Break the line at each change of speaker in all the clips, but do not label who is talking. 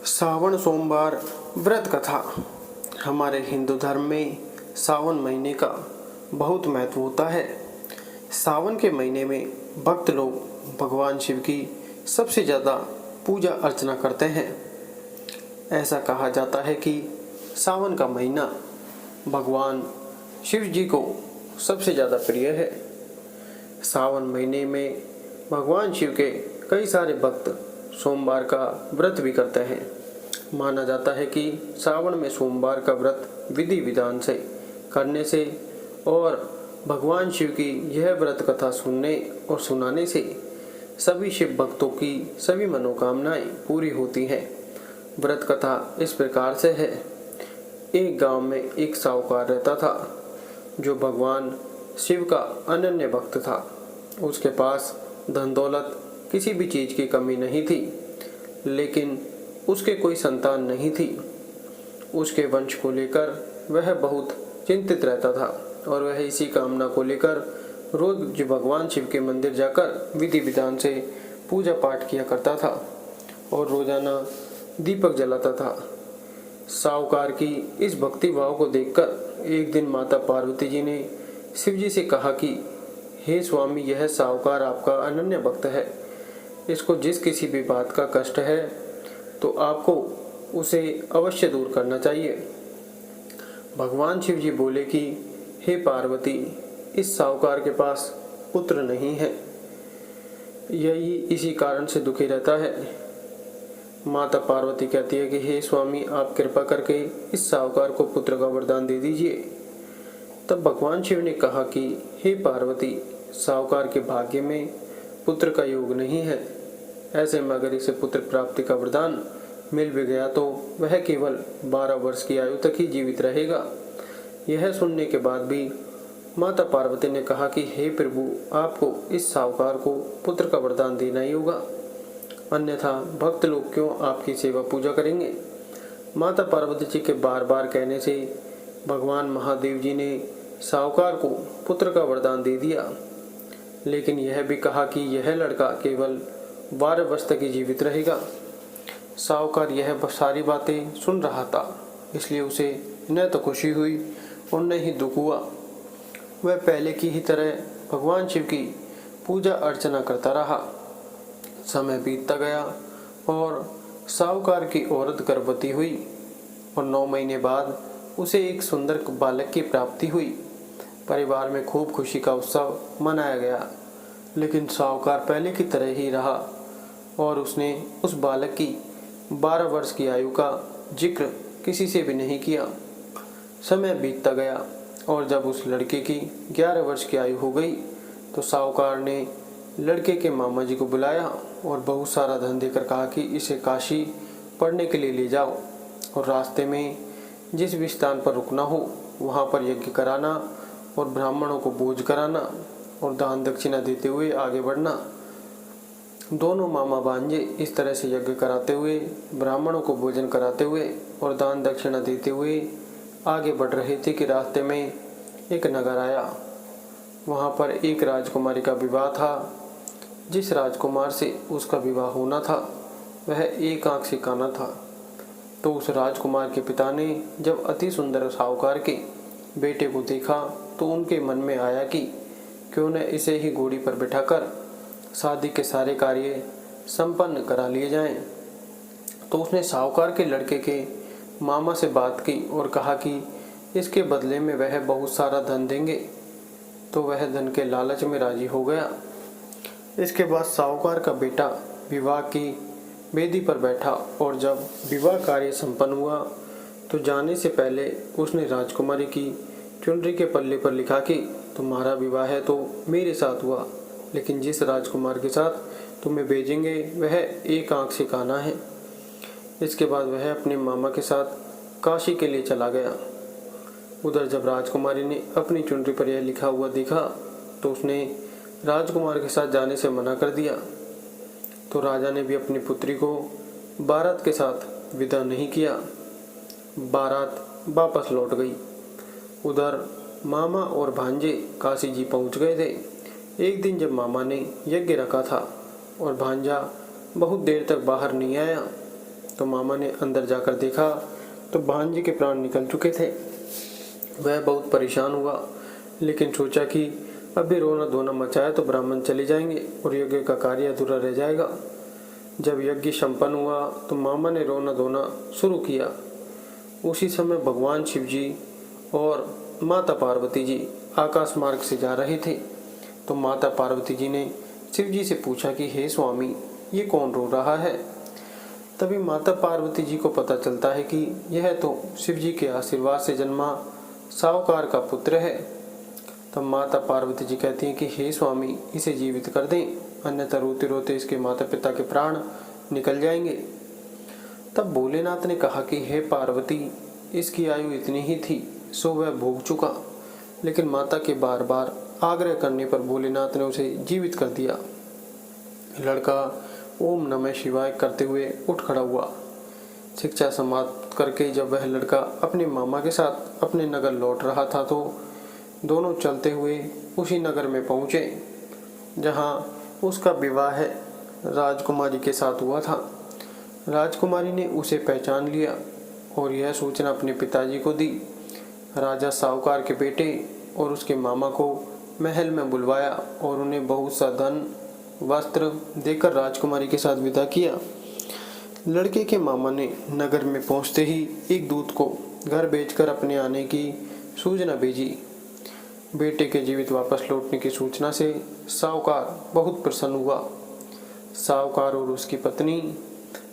सावन सोमवार व्रत कथा। हमारे हिंदू धर्म में सावन महीने का बहुत महत्व होता है। सावन के महीने में भक्त लोग भगवान शिव की सबसे ज़्यादा पूजा अर्चना करते हैं। ऐसा कहा जाता है कि सावन का महीना भगवान शिव जी को सबसे ज़्यादा प्रिय है। सावन महीने में भगवान शिव के कई सारे भक्त सोमवार का व्रत भी करते हैं। माना जाता है कि सावन में सोमवार का व्रत विधि विधान से करने से और भगवान शिव की यह व्रत कथा सुनने और सुनाने से सभी शिव भक्तों की सभी मनोकामनाएं पूरी होती हैं। व्रत कथा इस प्रकार से है। एक गांव में एक साहूकार रहता था जो भगवान शिव का अनन्य भक्त था। उसके पास धन दौलत किसी भी चीज़ की कमी नहीं थी, लेकिन उसके कोई संतान नहीं थी। उसके वंश को लेकर वह बहुत चिंतित रहता था और वह इसी कामना को लेकर रोज भगवान शिव के मंदिर जाकर विधि विधान से पूजा पाठ किया करता था और रोजाना दीपक जलाता था। साहूकार की इस भक्ति भाव को देखकर एक दिन माता पार्वती जी ने शिव जी से कहा कि हे स्वामी, यह साहूकार आपका अनन्य भक्त है। इसको जिस किसी भी बात का कष्ट है तो आपको उसे अवश्य दूर करना चाहिए। भगवान शिव जी बोले कि हे पार्वती, इस साहूकार के पास पुत्र नहीं है, यही इसी कारण से दुखी रहता है। माता पार्वती कहती है कि हे स्वामी, आप कृपा करके इस साहूकार को पुत्र का वरदान दे दीजिए। तब भगवान शिव ने कहा कि हे पार्वती, साहूकार के भाग्य में पुत्र का योग नहीं है। ऐसे में अगर इसे पुत्र प्राप्ति का वरदान मिल भी गया तो वह केवल 12 वर्ष की आयु तक ही जीवित रहेगा। यह सुनने के बाद भी माता पार्वती ने कहा कि हे प्रभु, आपको इस साहूकार को पुत्र का वरदान देना ही होगा, अन्यथा भक्त लोग क्यों आपकी सेवा पूजा करेंगे। माता पार्वती जी के बार बार कहने से भगवान महादेव जी ने साहूकार को पुत्र का वरदान दे दिया, लेकिन यह भी कहा कि यह लड़का केवल 12 वर्ष तक ही जीवित रहेगा। साहूकार यह सारी बातें सुन रहा था, इसलिए उसे न तो खुशी हुई और न ही दुख हुआ। वह पहले की ही तरह भगवान शिव की पूजा अर्चना करता रहा। समय बीतता गया और साहूकार की औरत गर्भवती हुई और 9 महीने बाद उसे एक सुंदर बालक की प्राप्ति हुई। परिवार में खूब खुशी का उत्सव मनाया गया, लेकिन साहूकार पहले की तरह ही रहा और उसने उस बालक की 12 वर्ष की आयु का जिक्र किसी से भी नहीं किया। समय बीतता गया और जब उस लड़के की 11 वर्ष की आयु हो गई तो साहूकार ने लड़के के मामा जी को बुलाया और बहुत सारा धन देकर कहा कि इसे काशी पढ़ने के लिए ले जाओ और रास्ते में जिस भी स्थान पर रुकना हो वहाँ पर यज्ञ कराना और ब्राह्मणों को भोज कराना और दान दक्षिणा देते हुए आगे बढ़ना। दोनों मामा भांजे इस तरह से यज्ञ कराते हुए, ब्राह्मणों को भोजन कराते हुए और दान दक्षिणा देते हुए आगे बढ़ रहे थे कि रास्ते में एक नगर आया। वहाँ पर एक राजकुमारी का विवाह था। जिस राजकुमार से उसका विवाह होना था वह एक आंख से काना था। तो उस राजकुमार के पिता ने जब अति सुंदर साहूकार के बेटे को देखा तो उनके मन में आया कि क्यों न इसे ही घोड़ी पर बिठाकर शादी के सारे कार्य संपन्न करा लिए जाएं। तो उसने साहूकार के लड़के के मामा से बात की और कहा कि इसके बदले में वह बहुत सारा धन देंगे। तो वह धन के लालच में राजी हो गया। इसके बाद साहूकार का बेटा विवाह की वेदी पर बैठा और जब विवाह कार्य संपन्न हुआ तो जाने से पहले उसने राजकुमारी की चुनरी के पल्ले पर लिखा कि तुम्हारा विवाह है तो मेरे साथ हुआ, लेकिन जिस राजकुमार के साथ तुम्हें भेजेंगे वह एक आंख से काना है। इसके बाद वह अपने मामा के साथ काशी के लिए चला गया। उधर जब राजकुमारी ने अपनी चुनरी पर यह लिखा हुआ देखा तो उसने राजकुमार के साथ जाने से मना कर दिया। तो राजा ने भी अपनी पुत्री को बारात के साथ विदा नहीं किया। बारात वापस लौट गई। उधर मामा और भांजे काशी जी पहुंच गए थे। एक दिन जब मामा ने यज्ञ रखा था और भांजा बहुत देर तक बाहर नहीं आया तो मामा ने अंदर जाकर देखा तो भांजे के प्राण निकल चुके थे। वह बहुत परेशान हुआ, लेकिन सोचा कि अभी रोना धोना मचाया तो ब्राह्मण चले जाएंगे और यज्ञ का कार्य अधूरा रह जाएगा। जब यज्ञ संपन्न हुआ तो मामा ने रोना धोना शुरू किया। उसी समय भगवान शिव जी और माता पार्वती जी आकाश मार्ग से जा रहे थे। तो माता पार्वती जी ने शिव जी से पूछा कि हे स्वामी, ये कौन रो रहा है। तभी माता पार्वती जी को पता चलता है कि यह तो शिव जी के आशीर्वाद से जन्मा साहूकार का पुत्र है। तब माता पार्वती जी कहती हैं कि हे स्वामी, इसे जीवित कर दें, अन्यथा रोते रोते इसके माता पिता के प्राण निकल जाएंगे। तब भोलेनाथ ने कहा कि हे पार्वती, इसकी आयु इतनी ही थी, सो वह भोग चुका। लेकिन माता के बार बार आग्रह करने पर भोलेनाथ ने उसे जीवित कर दिया। लड़का ओम नमः शिवाय करते हुए उठ खड़ा हुआ। शिक्षा समाप्त करके जब वह लड़का अपने मामा के साथ अपने नगर लौट रहा था तो दोनों चलते हुए उसी नगर में पहुँचे जहाँ उसका विवाह राजकुमारी के साथ हुआ था। राजकुमारी ने उसे पहचान लिया और यह सूचना अपने पिताजी को दी। राजा साहूकार के बेटे और उसके मामा को महल में बुलवाया और उन्हें बहुत सा धन वस्त्र देकर राजकुमारी के साथ विदा किया। लड़के के मामा ने नगर में पहुंचते ही एक दूत को घर भेजकर अपने आने की सूचना भेजी। बेटे के जीवित वापस लौटने की सूचना से साहूकार बहुत प्रसन्न हुआ। साहूकार और उसकी पत्नी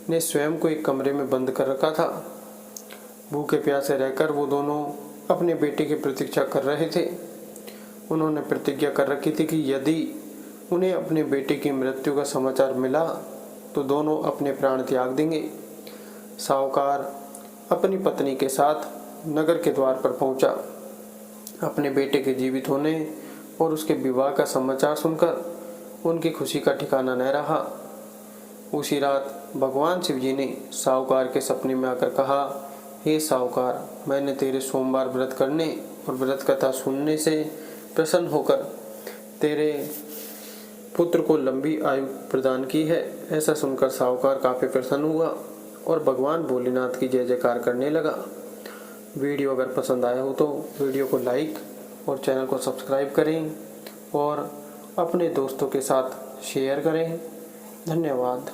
ने स्वयं को एक कमरे में बंद कर रखा था। भूखे प्यासे रहकर वो दोनों अपने बेटे की प्रतीक्षा कर रहे थे। उन्होंने प्रतिज्ञा कर रखी थी कि यदि उन्हें अपने बेटे की मृत्यु का समाचार मिला तो दोनों अपने प्राण त्याग देंगे। साहूकार अपनी पत्नी के साथ नगर के द्वार पर पहुंचा। अपने बेटे के जीवित होने और उसके विवाह का समाचार सुनकर उनकी खुशी का ठिकाना न रहा। उसी रात भगवान शिव जी ने साहूकार के सपने में आकर कहा, हे साहूकार, मैंने तेरे सोमवार व्रत करने और व्रत कथा सुनने से प्रसन्न होकर तेरे पुत्र को लंबी आयु प्रदान की है। ऐसा सुनकर साहूकार काफ़ी प्रसन्न हुआ और भगवान भोलेनाथ की जय जयकार करने लगा। वीडियो अगर पसंद आया हो तो वीडियो को लाइक और चैनल को सब्सक्राइब करें और अपने दोस्तों के साथ शेयर करें। धन्यवाद।